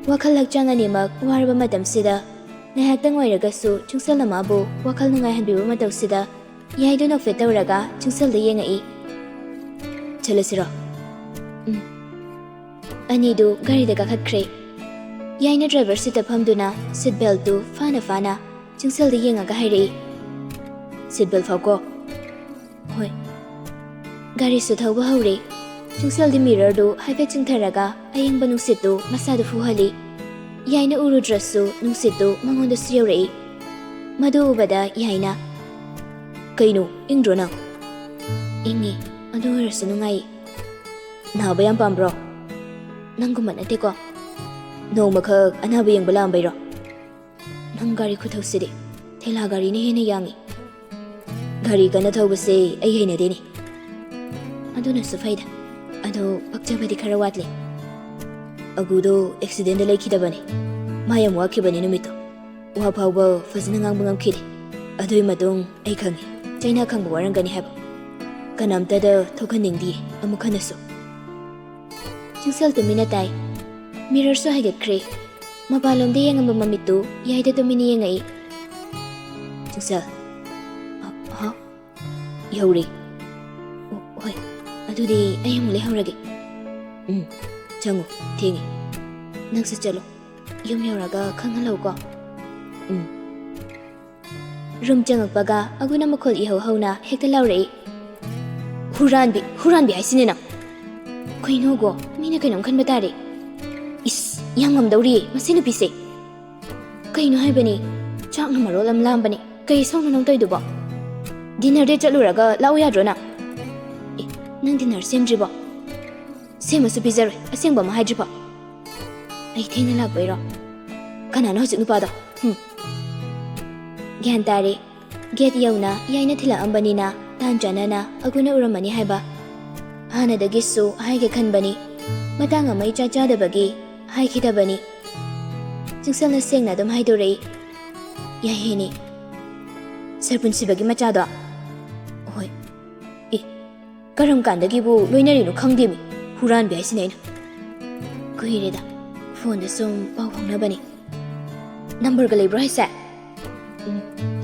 ꯋꯥꯈꯜ ꯍꯛꯆꯥꯡ ꯑꯅꯤꯃꯛ ꯋꯥꯔꯕ ꯃꯇꯝꯁꯤꯗ ꯉꯥꯏꯍꯥꯛꯇꯪ ꯑꯣꯏꯔꯒꯁꯨ ꯆꯨꯡꯁꯦꯜꯅ ꯃꯥꯕꯨ ꯋꯥꯈꯜ ꯅꯨꯡꯉꯥꯏꯍꯟꯕꯤꯕ ꯃꯇꯧꯁꯤꯗ ꯌꯥꯏꯗꯨ ꯅꯣꯛꯐꯦꯠ ꯇꯧꯔꯒ ꯆꯨꯡꯁꯦꯜꯗ ꯌꯦꯡꯉꯛꯏ ꯆꯠꯂꯁꯤꯔꯣ ꯑꯅꯤꯗꯨ ꯒꯥꯔꯤꯗ ꯀꯥꯈꯠꯈ꯭ꯔꯦ ꯌꯥꯏꯅ ꯗ꯭ꯔꯥꯏꯚꯔ ꯁꯤꯠꯇ ꯐꯝꯗꯨꯅ ꯁꯤꯠ ꯕꯦꯜꯠꯇꯨ ꯐꯥꯅ ꯐꯥꯅ ꯆꯨꯡꯁꯦꯜꯗ ꯌꯦꯡꯉꯒ ꯍꯥꯏꯔꯛꯏ ꯁꯤꯠ ꯕꯦꯜꯠ ꯐꯥꯎꯀꯣ ꯍꯣꯏ ꯒꯥꯔꯤꯁꯨ ꯊꯧꯕ ꯍꯧꯔꯦ ꯆꯨꯡꯁꯦꯜꯗꯤ ꯃꯤꯔꯔꯗꯨ ꯍꯥꯏꯐꯦꯠ ꯆꯤꯡꯊꯔꯒ ꯑꯌꯤꯡꯕ ꯅꯨꯡꯁꯤꯠꯇꯨ ꯃꯁꯥꯗ ꯐꯨꯍꯜꯂꯤ ꯌꯥꯏꯅ ꯎꯔꯨꯗ꯭ꯔꯁꯨ ꯅꯨꯡꯁꯤꯠꯇꯨ ꯃꯉꯣꯟꯗꯁꯨ ꯌꯧꯔꯛꯏ ꯃꯗꯨ ꯎꯕꯗ ꯌꯥꯏꯅ ꯀꯩꯅꯣ ꯏꯪꯗ꯭ꯔꯣ ꯅꯪ ꯏꯪꯉꯤ ꯑꯗꯨ ꯑꯣꯏꯔꯁꯨ ꯅꯨꯡꯉꯥꯏ ꯅꯥꯕ ꯌꯥꯝ ꯄꯥꯝꯕ꯭ꯔꯣ ꯅꯪꯒꯨꯝꯕ ꯅꯠꯇꯦꯀꯣ ꯅꯣꯡꯃꯈꯛ ꯑꯅꯥꯕ ꯌꯦꯡꯕ ꯂꯥꯛꯑꯝꯕꯩꯔꯣ ꯅꯪ ꯒꯥꯔꯤ ꯈꯨꯊꯧꯁꯤꯗꯤ ꯊꯦꯂꯥ ꯒꯥꯔꯤꯅ ꯍꯦꯟꯅ ꯌꯥꯡꯉꯤ ꯒꯥꯔꯤ ꯀꯟꯅ ꯊꯧꯕꯁꯦ ꯑꯩ ꯍꯩꯅꯗꯦꯅꯦ ꯑꯗꯨꯅꯁꯨ ꯐꯩꯗ ꯑꯗꯣ ꯄꯛꯆꯕꯗꯤ ꯈꯔ ꯋꯥꯠꯂꯦ ꯑꯒꯨꯗꯣ ꯑꯦꯛꯁꯤꯗꯦꯟꯗ ꯂꯩꯈꯤꯗꯕꯅꯤ ꯃꯥ ꯌꯥꯝ ꯋꯥꯈꯤꯕꯅꯤ ꯅꯨꯃꯤꯠꯇꯣ ꯋꯥ ꯐꯥꯎꯕ ꯐꯖꯅ ꯉꯥꯡꯕ ꯉꯝꯈꯤꯗꯦ ꯑꯗꯨꯒꯤ ꯃꯇꯨꯡ ꯑꯩ ꯈꯪꯉꯤ ꯆꯩꯅꯥ ꯈꯪꯕ ꯋꯥꯔꯝꯒꯅꯤ ꯍꯥꯏꯕ ꯀꯅꯥꯝꯇꯗ ꯊꯣꯛꯍꯟꯅꯤꯡꯗꯤꯌꯦ ꯑꯃꯨꯛ ꯍꯟꯅꯁꯨ ꯆꯨꯡꯁꯦꯜ ꯇꯨꯃꯤꯟꯅ ꯇꯥꯏ ꯃꯤꯔꯔꯁꯨ ꯍꯥꯏꯒꯠꯈ꯭ꯔꯦ ꯃꯄꯥꯟꯂꯣꯝꯗ ꯌꯦꯡꯉꯝꯕ ꯃꯃꯤꯠꯇꯨ ꯌꯥꯏꯗ ꯇꯨꯃꯤꯟꯅ ꯌꯦꯡꯉꯛꯏ ꯆꯨꯡꯁꯦꯜ ꯍꯥ ꯌꯧꯔꯦ ꯍꯣꯏ ꯑꯗꯨꯗꯤ ꯑꯩ ꯑꯃꯨꯛ ꯂꯩꯍꯧꯔꯒꯦ ꯆꯪꯉꯨ ꯊꯦꯡꯉꯦ ꯅꯪꯁꯨ ꯆꯠꯂꯣ ꯌꯨꯝ ꯌꯧꯔꯒ ꯈꯪꯍꯜꯂꯧꯀꯣ ꯔꯨꯝ ꯆꯪꯉꯛꯄꯒ ꯑꯒꯨꯅ ꯃꯈꯣꯜ ꯏꯍꯧ ꯍꯧꯅ ꯍꯦꯛꯇ ꯂꯥꯎꯔꯛꯏ ꯍꯨꯔꯥꯟꯕꯤ ꯍꯥꯏꯁꯤꯅꯦ ꯅꯪ ꯀꯩꯅꯣꯒꯣ ꯃꯤꯅ ꯀꯩꯅꯣꯝ ꯈꯟꯕ ꯇꯥꯔꯦ ꯏꯁ ꯌꯥꯝ ꯉꯝꯗꯧꯔꯤꯌꯦ ꯃꯁꯤ ꯅꯨꯄꯤꯁꯦ ꯀꯩꯅꯣ ꯍꯥꯏꯕꯅꯤ ꯆꯥꯛꯅ ꯃꯔꯣꯜ ꯑꯃ ꯂꯥꯝꯕꯅꯤ ꯀꯩ ꯁꯧꯅ ꯅꯪ ꯇꯧꯏꯗꯨꯕꯣ ꯗꯤꯅꯔ ꯗꯦꯠ ꯆꯠꯂꯨꯔꯒ ꯂꯥꯛꯎ ꯌꯥꯗ꯭ꯔꯣ ꯅꯪ ꯅꯪ ꯗꯤꯅꯔ ꯁꯦꯝꯗ꯭ꯔꯤꯕꯣ ꯁꯦꯝꯃꯁꯨ ꯄꯤꯖꯔꯣꯏ ꯑꯁꯦꯡꯕ ꯑꯃ ꯍꯥꯏꯗ꯭ꯔꯤꯕꯣ ꯑꯩ ꯊꯦꯡꯅ ꯂꯥꯛꯄꯩꯔꯣ ꯀꯅꯥꯅꯣ ꯍꯧꯖꯤꯛ ꯅꯨꯄꯥꯗꯣ ꯒ꯭ꯌꯥꯟ ꯇꯥꯔꯦ ꯒꯦꯠ ꯌꯧꯅ ꯌꯥꯏꯅ ꯊꯤꯜꯂꯛꯑꯝꯕꯅꯤꯅ ꯇꯥꯟ ꯆꯥꯅꯅ ꯑꯒꯨꯅ ꯎꯔꯝꯃꯅꯤ ꯍꯥꯏꯕ ꯍꯥꯟꯅꯗꯒꯤꯁꯨ ꯍꯥꯏꯒꯦ ꯈꯟꯕꯅꯤ ꯃꯇꯥꯡ ꯑꯃ ꯏꯆꯥ ꯆꯥꯗꯕꯒꯤ ꯍꯥꯏꯈꯤꯗꯕꯅꯤ ꯆꯨꯡꯁꯦꯜꯅ ꯁꯦꯡꯅ ꯑꯗꯨꯝ ꯍꯥꯏꯗꯣꯔꯛꯏ ꯌꯥꯏꯍꯦꯅꯦ ꯁꯔꯄꯨꯟꯁꯤꯕꯒꯤ ꯃꯆꯥꯗꯣ ꯍꯣꯏ ꯀꯔꯝ ꯀꯥꯟꯗꯒꯤꯕꯨ ꯂꯣꯏꯅꯔꯤꯅꯣ ꯈꯪꯗꯦꯃꯤ ꯍꯨꯔꯥꯟꯕꯤ ꯍꯥꯏꯁꯤꯅꯦ ꯑꯩꯅ ꯀꯨꯏꯔꯦꯗ ꯐꯣꯟꯗ ꯁꯨꯝ ꯄꯥꯎ ꯐꯥꯎꯅꯕꯅꯤ ꯅꯝꯕꯔꯒ ꯂꯩꯕ꯭ꯔꯣ ꯍꯥꯏꯁꯦ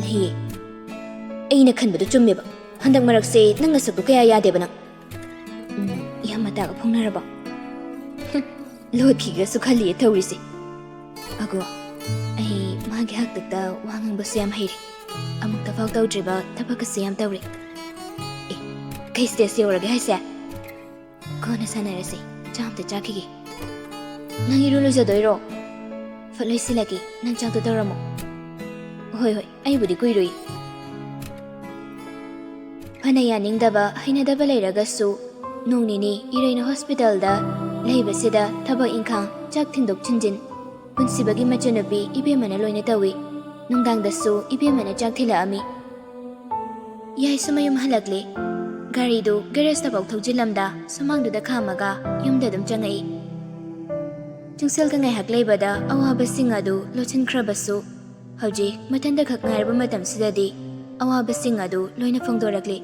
ꯂꯩꯌꯦ ꯑꯩꯅ ꯈꯟꯕꯗꯣ ꯆꯨꯝꯃꯦꯕ ꯍꯟꯗꯛ ꯃꯔꯛꯁꯦ ꯅꯪ ꯅꯁꯛꯇꯣ ꯀꯌా ꯌꯥꯗꯦꯕ ꯅꯪ ꯌꯥꯝ ꯃꯇꯥꯒ ꯐꯥꯎꯅꯔꯕꯣ ꯂꯣꯠꯈꯤꯒꯁꯨ ꯈꯜꯂꯤꯌꯦ ꯇꯧꯔꯤꯁꯦ ꯑꯒꯣ ꯑꯩ ꯃꯥꯒꯤ ꯍꯥꯛꯇꯛꯇ ꯋꯥ ꯉꯥꯡꯕꯁꯨ ꯌꯥꯝ ꯍꯩꯔꯦ ꯑꯃꯨꯛꯇꯐꯥꯎ ꯇꯧꯗ꯭ꯔꯤꯕ ꯊꯕꯛꯀꯁꯨ ꯌꯥꯝ ꯇꯧꯔꯦ ꯀꯩ ꯁ꯭ꯇꯦꯖ ꯌꯧꯔꯒꯦ ꯍꯥꯏꯁꯦ ꯀꯣꯟꯅ ꯁꯥꯟꯅꯔꯁꯤ ꯆꯥꯛ ꯑꯝꯇ ꯆꯥꯈꯤꯒꯦ ꯅꯪ ꯏꯔꯨ ꯂꯨꯖꯗꯣꯏꯔꯣ ꯐꯠ ꯂꯣꯏꯁꯤꯜꯂꯒꯦ ꯅꯪ ꯆꯥꯛꯇꯣ ꯇꯧꯔꯝꯃꯣ ꯍꯣꯏ ꯑꯩꯕꯨꯗꯤ ꯀꯨꯏꯔꯣꯏ ꯐꯅ ꯌꯥꯅꯤꯡꯗꯕ ꯍꯩꯅꯗꯕ ꯂꯩꯔꯒꯁꯨ ꯅꯣꯡ ꯅꯤꯅꯤ ꯏꯔꯩꯅ ꯍꯣꯁꯄꯤꯇꯥꯜꯗ ꯂꯩꯕꯁꯤꯗ ꯊꯕꯛ ꯏꯪꯈꯥꯡ ꯆꯥꯛ ꯊꯤꯟꯗꯣꯛ ꯊꯤꯟꯖꯤꯟ ꯄꯨꯟꯁꯤꯕꯒꯤ ꯃꯆꯟꯅꯨꯄꯤ ꯏꯕꯦꯝꯃꯅ ꯂꯣꯏꯅ ꯇꯧꯏ ꯅꯨꯡꯗꯥꯡꯗꯁꯨ ꯏꯕꯦꯝꯃꯅ ꯆꯥꯛ ꯊꯤꯜꯂꯛꯑꯝꯃꯤ ꯌꯥꯏꯁꯨ ꯃꯌꯨꯝ ꯍꯜꯂꯛꯂꯦ ꯒꯥꯔꯤꯗꯨ ꯒꯦꯔꯦꯖꯇꯐꯥꯎ ꯊꯧꯖꯤꯜꯂꯝꯗ ꯁꯨꯃꯥꯡꯗꯨꯗ ꯈꯥꯝꯃꯒ ꯌꯨꯝꯗ ꯑꯗꯨꯝ ꯆꯪꯉꯛꯏ ꯆꯨꯡꯁꯦꯜꯒ ꯉꯥꯏꯍꯥꯛ ꯂꯩꯕꯗ ꯑꯋꯥꯕꯁꯤꯡ ꯑꯗꯨ ꯂꯣꯠꯁꯤꯟꯈ꯭ꯔꯕꯁꯨ ꯍꯧꯖꯤꯛ ꯃꯊꯟꯇ ꯈꯛ ꯉꯥꯏꯔꯕ ꯃꯇꯝꯁꯤꯗꯗꯤ ꯑꯋꯥꯕꯁꯤꯡ ꯑꯗꯨ ꯂꯣꯏꯅ ꯐꯣꯡꯗꯣꯔꯛꯂꯤ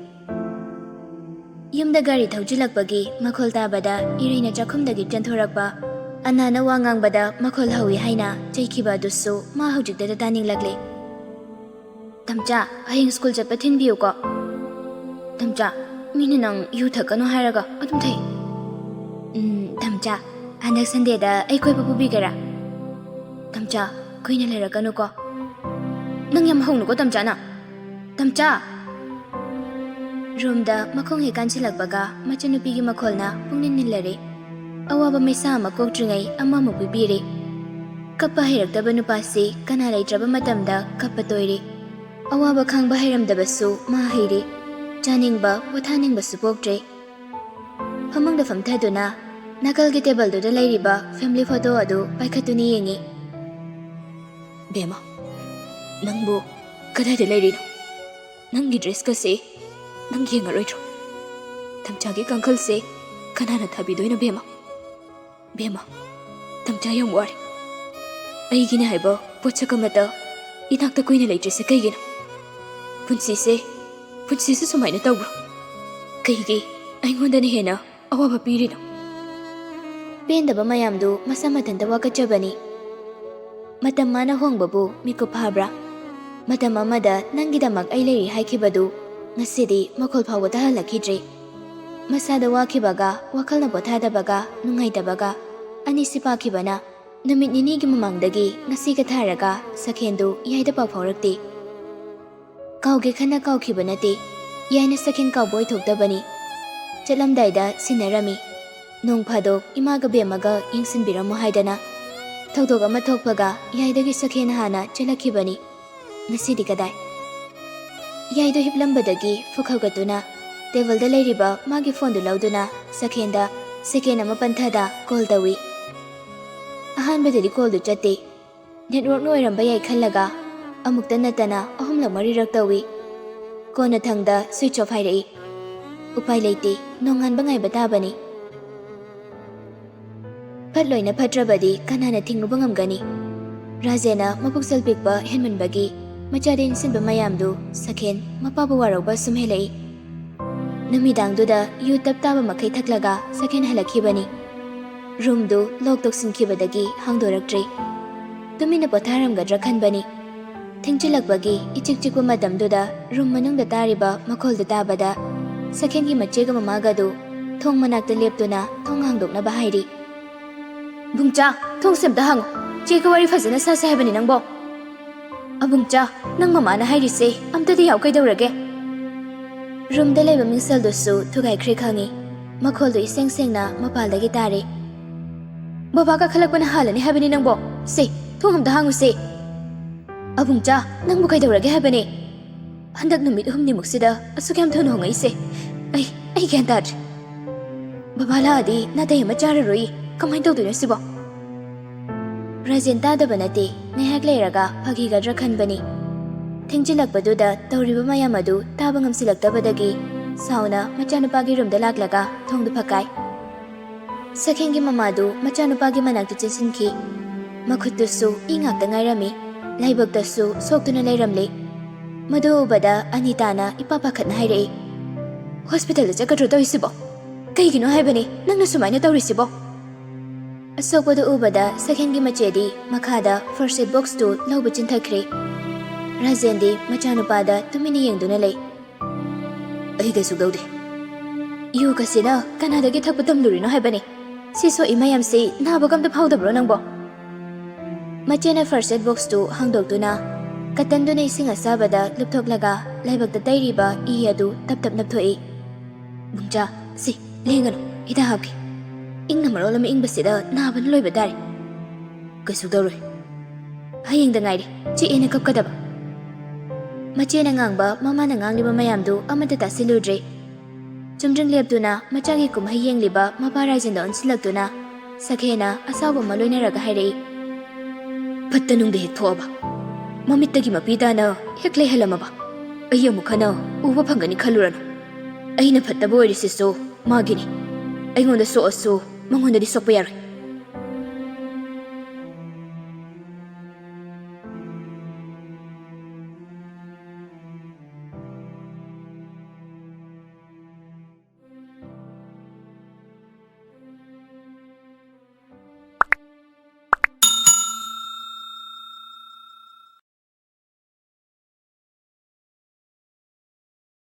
ꯌꯨꯝꯗ ꯒꯥꯔꯤ ꯊꯧꯖꯤꯜꯂꯛꯄꯒꯤ ꯃꯈꯣꯜ ꯇꯥꯕꯗ ꯏꯔꯩꯅ ꯆꯥꯛꯈꯨꯝꯗꯒꯤ ꯆꯦꯟꯊꯣꯔꯛꯄ ꯑꯅꯥꯅ ꯋꯥ ꯉꯥꯡꯕꯗ ꯃꯈꯣꯜ ꯍꯧꯏ ꯍꯥꯏꯅ ꯆꯩꯈꯤꯕ ꯑꯗꯨꯁꯨ ꯃꯥ ꯍꯧꯖꯤꯛꯇꯗ ꯇꯥꯅꯤꯡꯂꯛꯂꯦ ꯇꯝꯆꯥ ꯍꯌꯦꯡ ꯁ꯭ꯀꯨꯜ ꯆꯠꯄ ꯊꯤꯟꯕꯤꯌꯨꯀꯣ ꯇꯝꯆꯥ ꯃꯤꯅ ꯅꯪ ꯌꯨ ꯊꯛꯀꯅꯣ ꯍꯥꯏꯔꯒ ꯑꯗꯨꯝ ꯊꯛꯏ ꯇꯝꯆꯥ ꯍꯟꯗꯛ ꯁꯟꯗꯦꯗ ꯑꯩ ꯀꯣꯏꯕ ꯄꯨꯕꯤꯒꯦꯔꯥ ꯇꯝꯆꯥ ꯀꯨꯏꯅ ꯂꯩꯔꯛꯀꯅꯨꯀꯣ ꯅꯪ ꯌꯥꯝ ꯍꯧꯅꯨꯀꯣ ꯇꯝꯆꯥꯅ ꯇꯝꯆꯥ ꯔꯨꯝꯗ ꯃꯈꯣꯡ ꯍꯦꯛ ꯀꯥꯟꯁꯤꯜꯂꯛꯄꯒ ꯃꯆꯟꯅꯨꯄꯤꯒꯤ ꯃꯈꯣꯜꯅ ꯄꯨꯡꯅꯤꯟ ꯅꯤꯜꯂꯔꯦ ꯑꯋꯥꯕ ꯃꯩꯁꯥ ꯑꯃ ꯀꯣꯛꯇ꯭ꯔꯤꯉꯩ ꯑꯃꯃꯨꯛ ꯄꯤꯕꯤꯔꯦ ꯀꯞꯄ ꯍꯩꯔꯛꯇꯕ ꯅꯨꯄꯥꯁꯤ ꯀꯅꯥ ꯂꯩꯇ꯭ꯔꯕ ꯃꯇꯝꯗ ꯀꯞꯄ ꯇꯣꯏꯔꯦ ꯑꯋꯥꯕ ꯈꯥꯡꯕ ꯍꯩꯔꯝꯗꯕꯁꯨ ꯃꯥ ꯍꯩꯔꯦ ꯆꯥꯅꯤꯡꯕ ꯄꯣꯊꯥꯅꯤꯡꯕꯁꯨ ꯄꯣꯛꯇ꯭ꯔꯦ ꯐꯃꯨꯡꯗ ꯐꯝꯊꯗꯨꯅ ꯅꯥꯀꯜꯒꯤ ꯇꯦꯕꯜꯗꯨꯗ ꯂꯩꯔꯤꯕ ꯐꯦꯃꯤꯂꯤ ꯐꯣꯇꯣ ꯑꯗꯨ ꯄꯥꯏꯈꯠꯇꯨꯅ ꯌꯦꯡꯉꯤ ꯕꯦꯝꯃ ꯅꯪꯕꯨ ꯀꯗꯥꯏꯗ ꯂꯩꯔꯤꯅꯣ ꯅꯪꯒꯤ ꯗ꯭ꯔꯦꯁꯀꯁꯦ ꯅꯪ ꯌꯦꯡꯉꯔꯣꯏꯗ꯭ꯔꯣ ꯇꯝꯆꯥꯒꯤ ꯀꯥꯡꯈꯜꯁꯦ ꯀꯅꯥꯅ ꯊꯥꯕꯤꯗꯣꯏꯅꯣ ꯕꯦꯝꯃ ꯇꯝꯆꯥ ꯌꯥꯝ ꯋꯥꯔꯦ ꯑꯩꯒꯤꯅꯦ ꯍꯥꯏꯕ ꯄꯣꯠꯁꯛ ꯑꯃꯇ ꯏꯅꯥꯛꯇ ꯀꯨꯏꯅ ꯂꯩꯇ꯭ꯔꯤꯁꯦ ꯀꯩꯒꯤꯅꯣ? ꯄꯨꯟꯁꯤꯁꯦ ꯁꯨꯃꯥꯏꯅ ꯇꯧꯕ꯭ꯔꯣ? ꯀꯩꯒꯤ ꯑꯩꯉꯣꯟꯗꯅ ꯍꯦꯟꯅ ꯑꯋꯥꯕ ꯄꯤꯔꯤꯅꯣ? ꯄꯦꯟꯗꯕ ꯃꯌꯥꯝꯗꯨ ꯃꯁꯥ ꯃꯊꯟꯇ ꯋꯥꯀꯠꯆꯕꯅꯤ꯫ ꯃꯇꯝ ꯃꯥꯅ ꯍꯣꯡꯕꯕꯨ ꯃꯤꯀꯨꯞ ꯐꯥꯕ꯭ꯔꯥ? ꯃꯇꯝ ꯑꯃꯗ ꯅꯪꯒꯤꯗꯃꯛ ꯑꯩ ꯂꯩꯔꯤ ꯍꯥꯏꯈꯤꯕꯗꯨ ꯉꯁꯤꯗꯤ ꯃꯈꯣꯜ ꯐꯥꯎꯕ ꯇꯥꯍꯜꯂꯛꯈꯤꯗ꯭ꯔꯦ꯫ ꯃꯁꯥꯗ ꯋꯥꯈꯤꯕꯒ, ꯋꯥꯈꯜꯅ ꯄꯣꯊꯥꯗꯕꯒ, ꯅꯨꯡꯉꯥꯏꯇꯕꯒ ꯑꯅꯤꯁꯤ ꯄꯥꯈꯤꯕꯅ ꯅꯨꯃꯤꯠ ꯅꯤꯅꯤꯒꯤ ꯃꯃꯥꯡꯗꯒꯤ ꯉꯁꯤꯒ ꯊꯥꯔꯒ ꯁꯈꯦꯟꯗꯨ ꯌꯥꯏꯗ ꯄꯥꯎ ꯐꯥꯎꯔꯛꯇꯦ꯫ ꯀꯥꯎꯒꯦ ꯈꯟꯅ ꯀꯥꯎꯈꯤꯕ ꯅꯠꯇꯦ, ꯌꯥꯏꯅ ꯁꯈꯦꯟ ꯀꯥꯎꯕ ꯑꯣꯏꯊꯣꯛꯇꯕꯅꯤ꯫ ꯆꯠꯂꯝꯗꯥꯏꯗ ꯁꯤꯟꯅꯔꯝꯃꯤ, ꯅꯣꯡ ꯐꯥꯗꯣꯛ ꯏꯃꯥꯒ ꯕꯦꯝꯃꯒ ꯌꯦꯡꯁꯤꯟꯕꯤꯔꯝꯃꯣ ꯍꯥꯏꯗꯅ꯫ ꯊꯧꯗꯣꯛ ꯑꯃ ꯊꯣꯛꯄꯒ ꯌꯥꯏꯗꯒꯤ ꯁꯈꯦꯟ ꯍꯥꯟꯅ ꯆꯦꯜꯂꯛꯈꯤꯕꯅꯤ꯫ ꯉꯁꯤꯗꯤ ꯀꯗꯥꯏ? ꯌꯥꯏꯗꯣ ꯍꯤꯞꯂꯝꯕꯗꯒꯤ ꯐꯨꯛ ꯍꯧꯒꯠꯇꯨꯅ ꯇꯦꯕꯜꯗ ꯂꯩꯔꯤꯕ ꯃꯥꯒꯤ ꯐꯣꯟꯗꯨ ꯂꯧꯗꯨꯅ ꯁꯈꯦꯟꯗ ꯁꯦꯀꯦꯟ ꯑꯃ ꯄꯟꯊꯗ ꯀꯣꯜ ꯇꯧꯏ꯫ ꯑꯍꯥꯟꯕꯗꯗꯤ ꯀꯣꯜꯗꯨ ꯆꯠꯇꯦ꯫ ꯅꯦꯠꯋꯥꯔꯛꯅ ꯑꯣꯏꯔꯝꯕ ꯌꯥꯏ ꯈꯜꯂꯒ ꯑꯃꯨꯛꯇ ꯅꯠꯇꯅ 3ꯂꯛ 4ꯔꯛ ꯇꯧꯏ꯫ ꯀꯣꯟꯅ ꯊꯪꯗ ꯁ꯭ꯋꯤꯆ ꯑꯣꯐ ꯍꯥꯏꯔꯛꯏ꯫ ꯎꯄꯥꯏ ꯂꯩꯇꯦ, ꯅꯣꯡꯉꯥꯟꯕ ꯉꯥꯏꯕ ꯇꯥꯕꯅꯤ꯫ ꯐꯠꯂꯣꯏꯅ ꯐꯠꯇ꯭ꯔꯕꯗꯤ ꯀꯅꯥꯅ ꯊꯤꯡꯂꯨꯕ ꯉꯝꯒꯅꯤ? ꯔꯥꯖꯦꯅ ꯃꯄꯨꯛꯆꯦꯜ ꯄꯤꯛꯄ ꯍꯦꯟꯃꯟꯕꯒꯤ ꯃꯆꯥꯗ ꯏꯟꯁꯤꯟꯕ ꯃꯌꯥꯝꯗꯨ ꯁꯈꯦꯟ ꯃꯄꯥꯕꯨ ꯋꯥꯔꯧꯕ ꯁꯨꯝꯍꯦꯜꯂꯛꯏ꯫ ꯅꯨꯃꯤꯗꯥꯡꯗꯨꯗ ꯌꯨ ꯇꯞ ꯇꯥꯕ ꯃꯈꯩ ꯊꯛꯂꯒ ꯁꯈꯦꯟ ꯍꯜꯂꯛꯈꯤꯕꯅꯤ꯫ ꯔꯨꯝꯗꯨ ꯂꯣꯛ ꯇꯧꯁꯤꯟꯈꯤꯕꯗꯒꯤ ꯍꯥꯡꯗꯣꯔꯛꯇ꯭ꯔꯦ꯫ ꯇꯨꯃꯤꯟꯅ ꯄꯣꯊꯥꯔꯝꯒꯗ꯭ꯔꯥ ꯈꯟꯕꯅꯤ꯫ ꯊꯦꯡꯖꯤꯜꯂꯛꯄꯒꯤ ꯏꯆꯤꯛ ꯆꯤꯛꯄ ꯃꯇꯝꯗꯨꯗ ꯔꯨꯝ ꯃꯅꯨꯡꯗ ꯇꯥꯔꯤꯕ ꯃꯈꯣꯜꯗꯨ ꯇꯥꯕꯗ ꯁꯈꯦꯟꯒꯤ ꯃꯆꯦꯒ ꯃꯃꯥꯒꯗꯨ ꯊꯣꯡ ꯃꯅꯥꯛꯇ ꯂꯦꯞꯇꯨꯅ ꯊꯣꯡ ꯍꯥꯡꯗꯣꯛꯅꯕ ꯍꯥꯏꯔꯤ꯫ "ꯕꯨꯡꯆꯥ, ꯊꯣꯡꯁꯦ ꯑꯝꯇ ꯍꯥꯡꯉꯨ, ꯆꯦꯒ ꯋꯥꯔꯤ ꯐꯖꯅ ꯁꯥꯁꯦ ꯍꯥꯏꯕꯅꯤ ꯅꯪꯕꯣ." "ꯑꯕꯨꯡꯆꯥ, ꯅꯪ ꯃꯃꯥꯅ ꯍꯥꯏꯔꯤꯁꯦ ꯑꯝꯇꯗꯤ ꯌꯥꯎ ꯀꯩꯗꯧꯔꯒꯦ?" ꯔꯨꯝꯗ ꯂꯩꯕ ꯃꯤꯡꯁꯦꯜꯗꯨꯁꯨ ꯊꯨꯒꯥꯏꯈ꯭ꯔꯦ ꯈꯪꯉꯤ꯫ ꯃꯈꯣꯜꯗꯨ ꯏꯁꯦꯡ ꯁꯦꯡꯅ ꯃꯄꯥꯜꯗꯒꯤ ꯇꯥꯔꯦ꯫ "ꯕꯕꯥ ꯀꯥꯈꯠꯂꯛꯄꯅ ꯍꯥꯜꯂꯅꯤ ꯍꯥꯏꯕꯅꯤ ꯅꯪꯕꯣ, ꯁꯦ ꯊꯣꯡ ꯑꯝꯇ ꯍꯥꯡꯉꯨꯁꯦ." "ꯑꯕꯨꯡꯆꯥ, ꯅꯪꯕꯨ ꯀꯩꯗꯧꯔꯒꯦ ꯍꯥꯏꯕꯅꯦ? ꯍꯟꯗꯛ ꯅꯨꯃꯤꯠ 8ꯅꯤꯃꯨꯛꯁꯤꯗ ꯑꯁꯨꯛ ꯌꯥꯝ ꯊꯨꯅ ꯍꯣꯡꯉꯛꯏꯁꯦ ꯑꯩ ꯒ꯭ꯌꯥꯟ ꯇꯥꯗ꯭ꯔꯦ꯫ ꯕꯕꯥ ꯂꯥꯛꯑꯗꯤ ꯅꯥꯇꯩ ꯑꯃ ꯆꯥꯔꯔꯣꯏ, ꯀꯃꯥꯏꯅ ꯇꯧꯗꯣꯏꯅꯣ ꯁꯤꯕꯣ?" ꯔꯥꯖꯦꯟ ꯇꯥꯗꯕ ꯅꯠꯇꯦ, ꯉꯥꯏꯍꯥꯛ ꯂꯩꯔꯒ ꯐꯈꯤꯒꯗ꯭ꯔꯥ ꯈꯟꯕꯅꯤ꯫ ꯊꯦꯡꯖꯤꯜꯂꯛꯄꯗꯨꯗ ꯇꯧꯔꯤꯕ ꯃꯌꯥꯝ ꯑꯗꯨ ꯇꯥꯕ ꯉꯝꯁꯤꯜꯂꯛꯇꯕꯗꯒꯤ ꯁꯥꯎꯅ ꯃꯆꯥꯅꯨꯄꯥꯒꯤ ꯔꯨꯝꯗ ꯂꯥꯛꯂꯒ ꯊꯣꯡꯗꯨ ꯐꯛꯀꯥꯏ꯫ ꯁꯈꯦꯟꯒꯤ ꯃꯃꯥꯗꯨ ꯃꯆꯥꯅꯨꯄꯥꯒꯤ ꯃꯅꯥꯛꯇ ꯆꯦꯟꯁꯤꯟꯈꯤ꯫ ꯃꯈꯨꯠꯇꯨꯁꯨ ꯏ ꯉꯥꯛꯇ ꯉꯥꯏꯔꯝꯃꯤ, ꯂꯥꯏꯕꯛꯇꯁꯨ ꯁꯣꯛꯇꯨꯅ ꯂꯩꯔꯝꯂꯦ꯫ ꯃꯗꯨ ꯎꯕꯗ ꯑꯅꯤꯇꯥꯅ ꯏꯄꯥ ꯄꯥꯈꯠꯅ ꯍꯥꯏꯔꯛꯏ, "ꯍꯣꯁꯄꯤꯇꯥꯜꯗ ꯆꯠꯀꯗ꯭ꯔꯣ ꯇꯧꯔꯤꯁꯤꯕꯣ? ꯀꯩꯒꯤꯅꯣ ꯍꯥꯏꯕꯅꯤ ꯅꯪꯅ ꯁꯨꯃꯥꯏꯅ ꯇꯧꯔꯤꯁꯤꯕꯣ?" ꯑꯁꯣꯛꯄꯗꯨ ꯎꯕꯗ ꯁꯈꯦꯟꯒꯤ ꯃꯆꯦꯗꯤ ꯃꯈꯥꯗ ꯐꯥꯔꯁ ꯑꯦꯗ ꯕꯣꯛꯁꯇꯨ ꯂꯧꯕ ꯆꯤꯟꯊꯈ꯭ꯔꯦ꯫ ꯔꯥꯖꯦꯟꯗꯤ ꯃꯆꯥꯅꯨꯄꯥꯗ ꯇꯨꯃꯤꯟꯅ ꯌꯦꯡꯗꯨꯅ ꯂꯩ꯫ "ꯑꯩ ꯀꯩꯁꯨ ꯇꯧꯗꯦ." "ꯌꯨꯒꯁꯤꯅ ꯀꯅꯥꯗꯒꯤ ꯊꯛꯄ ꯇꯝꯂꯨꯔꯤꯅꯣ ꯍꯥꯏꯕꯅꯤ? ꯁꯤ ꯁꯣꯛꯏ ꯃꯌꯥꯝꯁꯤ ꯅꯥꯕꯒ ꯑꯝꯇ ꯐꯥꯎꯗꯕ꯭ꯔꯣ ꯅꯪꯕꯣ?" ꯃꯆꯦꯅ ꯐꯥꯔꯁ ꯑꯦꯗ ꯕꯣꯛꯁꯇꯨ ꯍꯥꯡꯗꯣꯛꯇꯨꯅ ꯀꯇꯟꯗꯨꯅ ꯏꯁꯤꯡ ꯑꯁꯥꯕꯗ ꯂꯨꯞꯊꯣꯛꯂꯒ ꯂꯥꯏꯕꯛꯇ ꯇꯩꯔꯤꯕ ꯏ ꯑꯗꯨ ꯇꯞ ꯇꯞ ꯅꯞꯊꯣꯛꯏ꯫ "ꯕꯨꯡꯆꯥ, ꯁꯤ ꯂꯦꯡꯒꯅꯨ, ꯍꯤꯗꯥꯛ ꯍꯥꯞꯀꯦ. ꯏꯪꯅ ꯃꯔꯣꯜ ꯑꯃ ꯏꯪꯕꯁꯤꯗ ꯅꯥꯕꯅ ꯂꯣꯏꯕ ꯇꯥꯔꯦ." "ꯀꯩꯁꯨ ꯇꯧꯔꯣꯏ." "ꯍꯌꯦꯡꯗ ꯉꯥꯏꯔꯦ, ꯆꯤꯛꯑꯦꯅ ꯀꯞꯀꯗꯕ." ꯃꯆꯦꯅ ꯉꯥꯡꯕ ꯃꯃꯥꯅ ꯉꯥꯡꯂꯤꯕ ꯃꯌꯥꯝꯗꯨ ꯑꯃꯠꯇ ꯇꯥꯁꯤꯜꯂꯨꯗ꯭ꯔꯦ꯫ ꯆꯨꯝꯗ꯭ꯔꯤꯡ ꯂꯦꯞꯇꯨꯅ ꯃꯆꯥꯒꯤ ꯀꯨꯝꯍꯩ ꯌꯦꯡꯂꯤꯕ ꯃꯄꯥ ꯔꯥꯖꯦꯟꯗ ꯑꯣꯟꯁꯤꯜꯂꯛꯇꯨꯅ ꯁꯈꯦꯅ ꯑꯁꯥꯎꯕ ꯑꯃ ꯂꯣꯏꯅꯔꯒ ꯍꯥꯏꯔꯛꯏ, "ꯐꯠꯇ ꯅꯨꯡꯗ ꯍꯦꯛ ꯊꯣꯛꯑꯕ, ꯃꯃꯤꯠꯇꯒꯤ ꯃꯄꯤ ꯇꯥꯅ ꯍꯦꯛ ꯂꯩꯍꯜꯂꯝꯃꯕ, ꯑꯩ ꯑꯃꯨꯛ ꯍꯟꯅ ꯎꯕ ꯐꯪꯒꯅꯤ ꯈꯜꯂꯨꯔꯅꯨ. ꯑꯩꯅ ꯐꯠꯇꯕ ꯑꯣꯏꯔꯤꯁꯤꯁꯨ ꯃꯥꯒꯤꯅꯤ. ꯑꯩꯉꯣꯟꯗ ꯁꯣꯛꯑꯁꯨ ꯃꯉꯣꯟꯗꯗꯤ ꯁꯣꯛꯄ ꯌꯥꯔꯣꯏ."